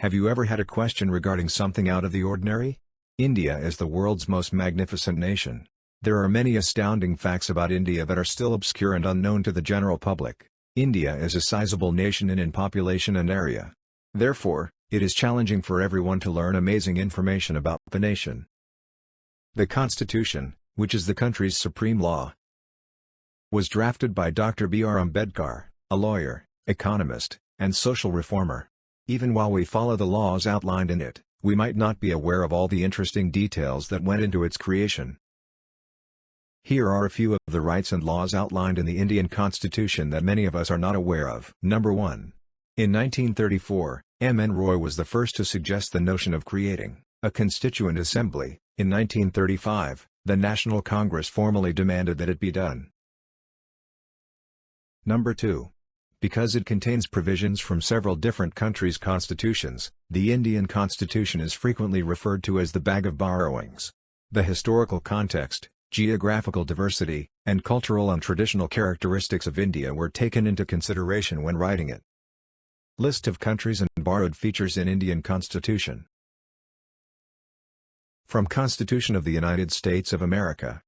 Have you ever had a question regarding something out of the ordinary? India is the world's most magnificent nation. There are many astounding facts about India that are still obscure and unknown to the general public. India is a sizable nation in population and area. Therefore, it is challenging for everyone to learn amazing information about the nation. The Constitution, which is the country's supreme law, was drafted by Dr. B.R. Ambedkar, a lawyer, economist, and social reformer. Even while we follow the laws outlined in it, we might not be aware of all the interesting details that went into its creation. Here are a few of the rights and laws outlined in the Indian Constitution that many of us are not aware of. Number 1. In 1934, M. N. Roy was the first to suggest the notion of creating a Constituent Assembly. In 1935, the National Congress formally demanded that it be done. Number 2. Because it contains provisions from several different countries' constitutions, the Indian Constitution is frequently referred to as the Bag of Borrowings. The historical context, geographical diversity, and cultural and traditional characteristics of India were taken into consideration when writing it. List of countries and borrowed features in Indian Constitution. From Constitution of the United States of America.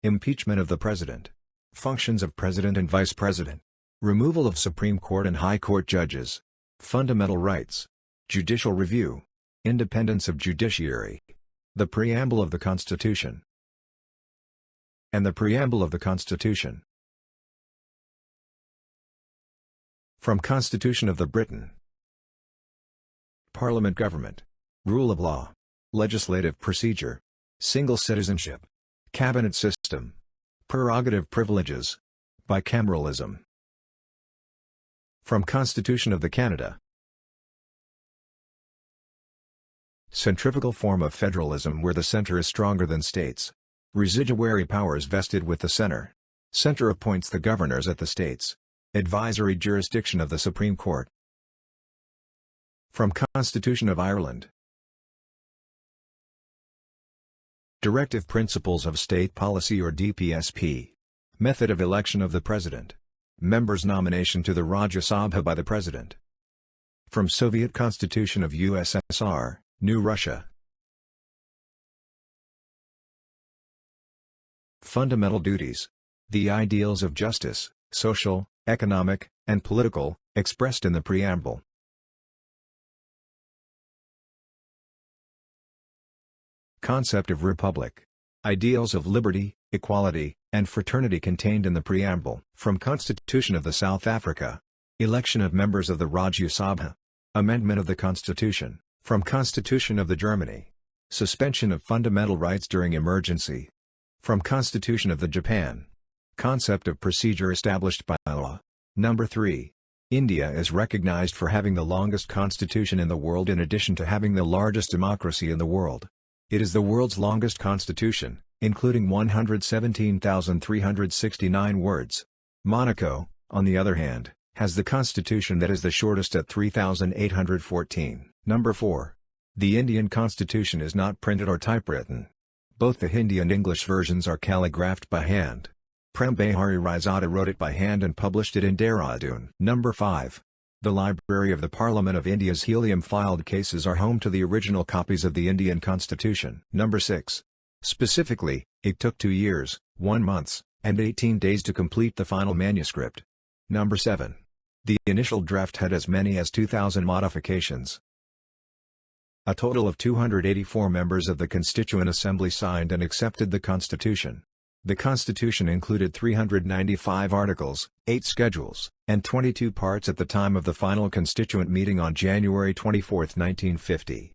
Impeachment of the President. Functions of President and Vice President. Removal of Supreme Court and High Court judges. Fundamental rights. Judicial review. Independence of judiciary. The Preamble of the Constitution. And the Preamble of the Constitution. From Constitution of the Britain. Parliament government. Rule of law. Legislative procedure. Single citizenship. Cabinet system. Prerogative privileges. Bicameralism. From Constitution of the Canada. Centrifugal form of federalism where the center is stronger than states. Residuary powers vested with the center. Center appoints the governors at the states. Advisory jurisdiction of the Supreme Court. From Constitution of Ireland. Directive Principles of State Policy or DPSP. Method of election of the President. Members' nomination to the Rajya Sabha by the President. From Soviet Constitution of USSR, New Russia. Fundamental duties. The ideals of justice, social, economic, and political, expressed in the preamble. Concept of republic. Ideals of liberty, equality, and fraternity contained in the preamble. From Constitution of the South Africa. Election of members of the Rajya Sabha. Amendment of the Constitution. From Constitution of the Germany. Suspension of fundamental rights during emergency. From Constitution of the Japan. Concept of procedure established by law. Number 3. India is recognized for having the longest constitution in the world in addition to having the largest democracy in the world. It is the world's longest constitution, including 117,369 words. Monaco, on the other hand, has the constitution that is the shortest at 3,814. Number 4. The Indian Constitution is not printed or typewritten. Both the Hindi and English versions are calligraphed by hand. Prem Behari Raizada wrote it by hand and published it in Dehradun. Number 5. The Library of the Parliament of India's helium-filed cases are home to the original copies of the Indian Constitution. Number 6. Specifically, it took 2 years, 1 month, and 18 days to complete the final manuscript. Number 7. The initial draft had as many as 2,000 modifications. A total of 284 members of the Constituent Assembly signed and accepted the Constitution. The Constitution included 395 articles, 8 schedules, and 22 parts at the time of the final Constituent meeting on January 24, 1950.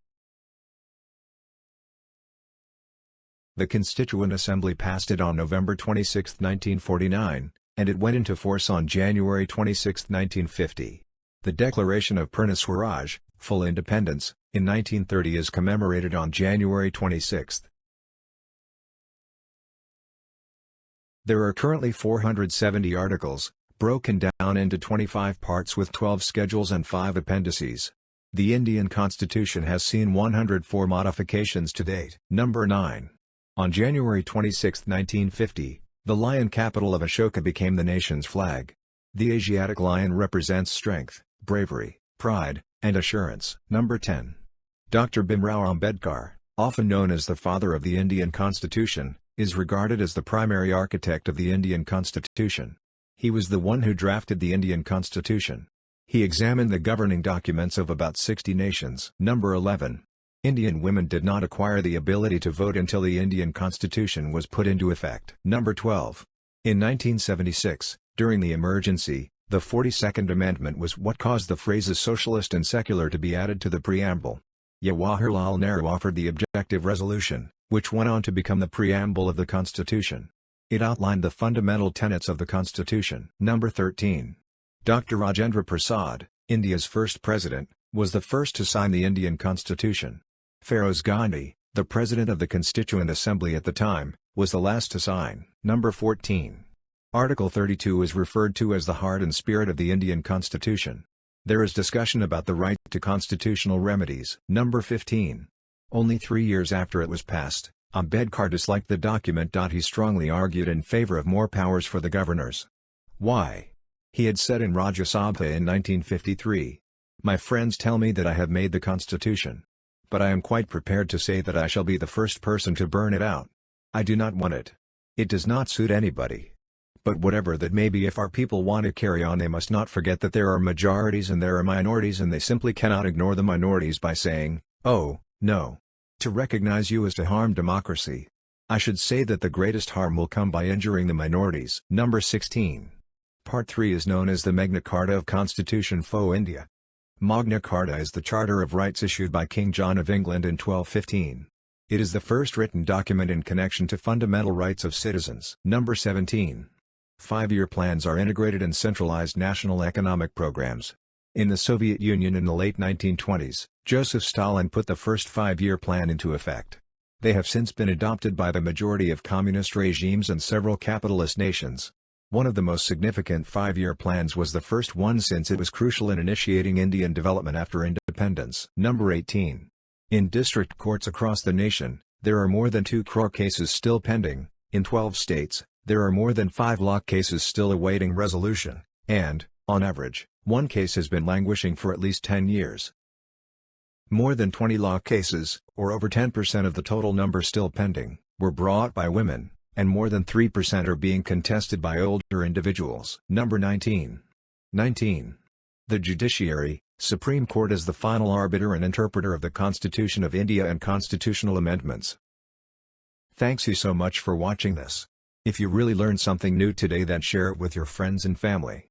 The Constituent Assembly passed it on November 26, 1949, and it went into force on January 26, 1950. The Declaration of Purna Swaraj, full independence, in 1930 is commemorated on January 26. There are currently 470 articles, broken down into 25 parts with 12 schedules and 5 appendices. The Indian Constitution has seen 104 modifications to date. Number 9. On January 26, 1950, the lion capital of Ashoka became the nation's flag. The Asiatic lion represents strength, bravery, pride, and assurance. Number 10. Dr. Bhimrao Ambedkar, often known as the father of the Indian Constitution, is regarded as the primary architect of the Indian Constitution. He was the one who drafted the Indian Constitution. He examined the governing documents of about 60 nations. Number 11. Indian women did not acquire the ability to vote until the Indian Constitution was put into effect. Number 12. In 1976, during the emergency, the 42nd Amendment was what caused the phrases socialist and secular to be added to the preamble. Jawaharlal Nehru offered the objective resolution, which went on to become the preamble of the Constitution. It outlined the fundamental tenets of the Constitution. Number 13. Dr. Rajendra Prasad, India's first president, was the first to sign the Indian Constitution. Feroz Gandhi, the president of the Constituent Assembly at the time, was the last to sign. Number 14. Article 32 is referred to as the heart and spirit of the Indian Constitution. There is discussion about the right to constitutional remedies. Number 15. Only 3 years after it was passed, Ambedkar disliked the document. He strongly argued in favor of more powers for the governors. Why? He had said in Rajya Sabha in 1953, "My friends tell me that I have made the Constitution. But I am quite prepared to say that I shall be the first person to burn it out. I do not want it. It does not suit anybody. But whatever that may be, if our people want to carry on, they must not forget that there are majorities and there are minorities, and they simply cannot ignore the minorities by saying, 'Oh, no. To recognize you is to harm democracy.' I should say that the greatest harm will come by injuring the minorities." Number 16. Part 3 is known as the Magna Carta of Constitution for India. Magna Carta is the Charter of Rights issued by King John of England in 1215. It is the first written document in connection to fundamental rights of citizens. Number 17. 5-year plans are integrated and centralized national economic programs. In the Soviet Union in the late 1920s, Joseph Stalin put the first 5-year plan into effect. They have since been adopted by the majority of communist regimes and several capitalist nations. One of the most significant 5-year plans was the first one, since it was crucial in initiating Indian development after independence. Number 18. In district courts across the nation, there are more than 2 crore cases still pending. In 12 states, there are more than 5 lakh cases still awaiting resolution, and, on average, one case has been languishing for at least 10 years. More than 20 lakh cases, or over 10% of the total number still pending, were brought by women, and more than 3% are being contested by older individuals. Number 19. 19. The Judiciary, Supreme Court, is the final arbiter and interpreter of the Constitution of India and constitutional amendments. Thanks you so much for watching this. If you really learned something new today, then share it with your friends and family.